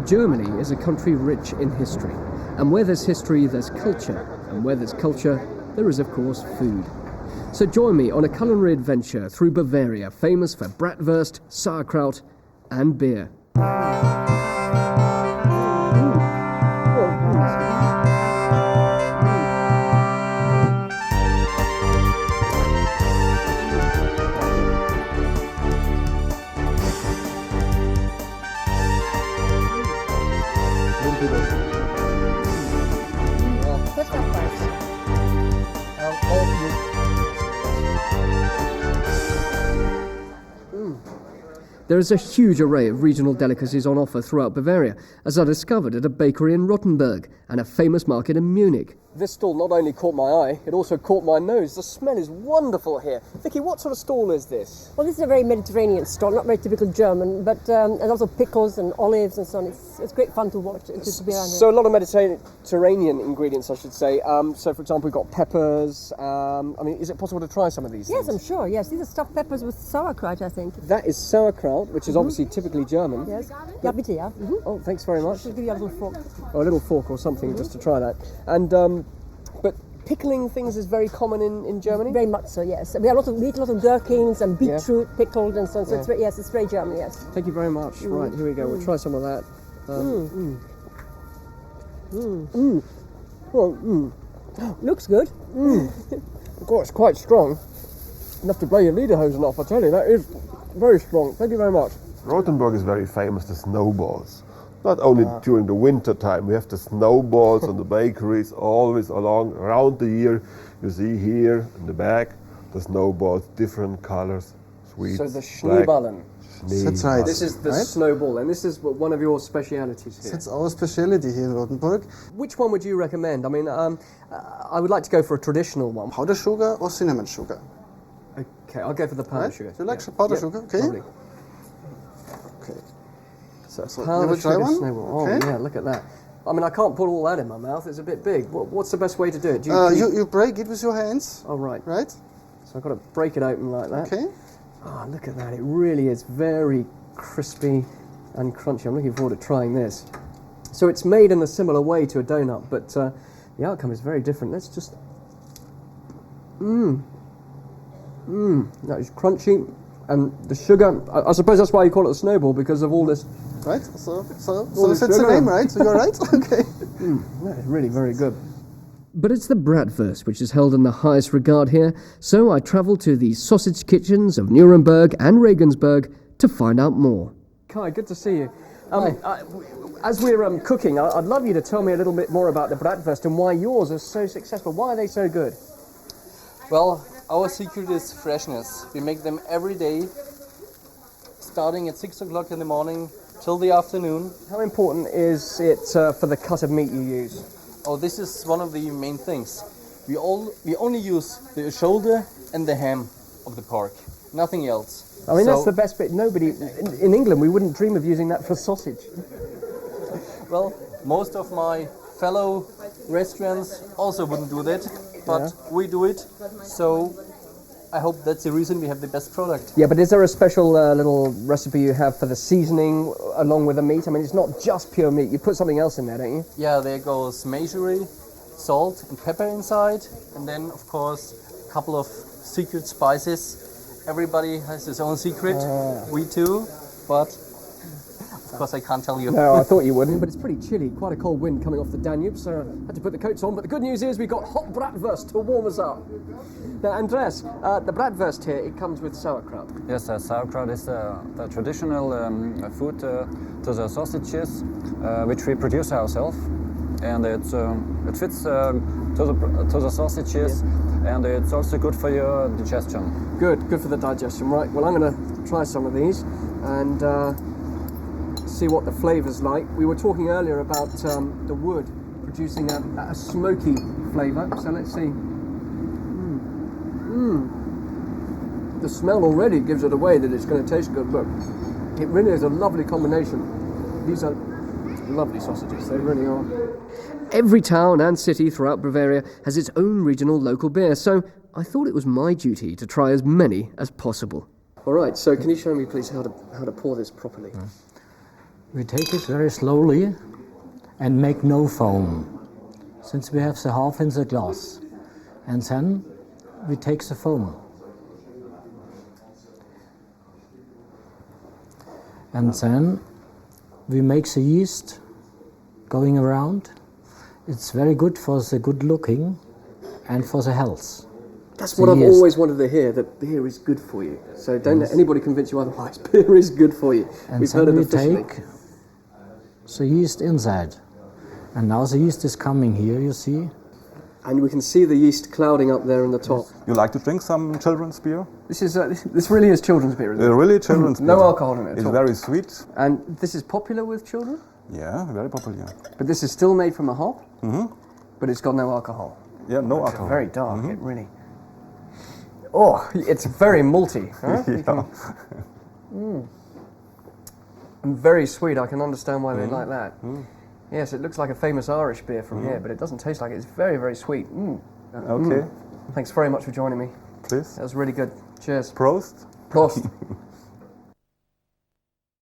Germany is a country rich in history, and where there's history, there's culture, and where there's culture, there is of course food. So join me on a culinary adventure through Bavaria, famous for Bratwurst, Sauerkraut, and beer. There is a huge array of regional delicacies on offer throughout Bavaria, as I discovered at a bakery in Rothenburg and a famous market in Munich. This stall not only caught my eye, it also caught my nose. The smell is wonderful here. Vicky, what sort of stall is this? Well, this is a very Mediterranean stall, not very typical German, but and also pickles and olives and so on. It's great fun to watch, to be around here. So a lot of Mediterranean ingredients, I should say. So, for example, we've got peppers. Is it possible to try some of these Yes, things? I'm sure, yes. These are stuffed peppers with sauerkraut, I think. That is sauerkraut, which is obviously typically German. Yes. Ja, bitte, ja. Oh, thanks very much. I'll give you a little fork. Or a little fork or something just to try that. And but pickling things is very common in Germany? Very much so, yes. We eat a lot of gherkins and beetroot pickled and so on. So it's very German, yes. Thank you very much. Right, here we go. We'll try some of that. Looks good. God, it's quite strong. Enough to blow your lederhosen off, I tell you. That is very strong. Thank you very much. Rothenburg is very famous for snowballs. Not only during the winter time, we have the snowballs on the bakeries always around the year. You see here in the back the snowballs, different colors, sweet. So the Schneeballen. That's right. This is the snowball, and this is one of your specialities here. That's our speciality here in Rothenburg. Which one would you recommend? I would like to go for a traditional one. Powder sugar or cinnamon sugar? Okay, I'll go for the powder sugar. Do you like powder sugar? Okay. Lovely. Okay. So powder try sugar one? snowball. Okay. Oh yeah, look at that. I can't put all that in my mouth. It's a bit big. What's the best way to do it? You break it with your hands. Oh right. Right. So I've got to break it open like that. Okay. Oh, look at that. It really is very crispy and crunchy. I'm looking forward to trying this. So it's made in a similar way to a donut, but the outcome is very different. Let's just... That is crunchy. And the sugar, I suppose that's why you call it a snowball, because of all this... Right, so the that's the sugar. name, right? So you're right? Okay. That is really very good. But it's the Bratwurst which is held in the highest regard here, so I travelled to the sausage kitchens of Nuremberg and Regensburg to find out more. Kai, good to see you. As we're cooking, I'd love you to tell me a little bit more about the Bratwurst and why yours are so successful. Why are they so good? Well, our secret is freshness. We make them every day, starting at 6 o'clock in the morning till the afternoon. How important is it for the cut of meat you use? Oh, this is one of the main things. We only use the shoulder and the ham of the pork, nothing else. That's the best bit. Nobody in England, we wouldn't dream of using that for sausage. Well, most of my fellow restaurants also wouldn't do that, but we do it. So I hope that's the reason we have the best product. Yeah, but is there a special little recipe you have for the seasoning along with the meat? It's not just pure meat. You put something else in there, don't you? Yeah, there goes majory, salt and pepper inside, and then of course a couple of secret spices. Everybody has his own secret. We too, but of course I can't tell you. No, I thought you wouldn't, but it's pretty chilly. Quite a cold wind coming off the Danube, so I had to put the coats on. But the good news is we've got hot Bratwurst to warm us up. Now, Andreas, the Bratwurst here, it comes with sauerkraut. Yes, sauerkraut is the traditional food to the sausages, which we produce ourselves, and it fits to the sausages, and it's also good for your digestion. Good for the digestion. Right. Well, I'm going to try some of these and see what the flavour's like. We were talking earlier about the wood producing a smoky flavour. So let's see. The smell already gives it away that it's going to taste good, but it really is a lovely combination. These are lovely sausages, they really are. Every town and city throughout Bavaria has its own regional local beer, so I thought it was my duty to try as many as possible. All right, so can you show me please how to pour this properly? We take it very slowly and make no foam, since we have the half in the glass. And then we take the foam. And then we make the yeast going around. It's very good for the good looking and for the health. That's The what I've yeast. always wanted to hear, that beer is good for you. So don't let anybody convince you otherwise. Beer is good for you. And We've heard then it we officially. take the yeast inside. And now the yeast is coming here, you see. And we can see the yeast clouding up there in the top. You like to drink some children's beer? This really is children's beer, isn't it? Really children's beer. No alcohol in it at It's all. very sweet. And this is popular with children? Yeah, very popular. But this is still made from a hop? But it's got no alcohol. Yeah, no alcohol. Very dark, it really... Oh, it's very malty. Huh? And very sweet, I can understand why they like that. Yes, it looks like a famous Irish beer from here, but it doesn't taste like it. It's very, very sweet. Okay, Thanks very much for joining me. please. That was really good. Cheers. Prost. Prost.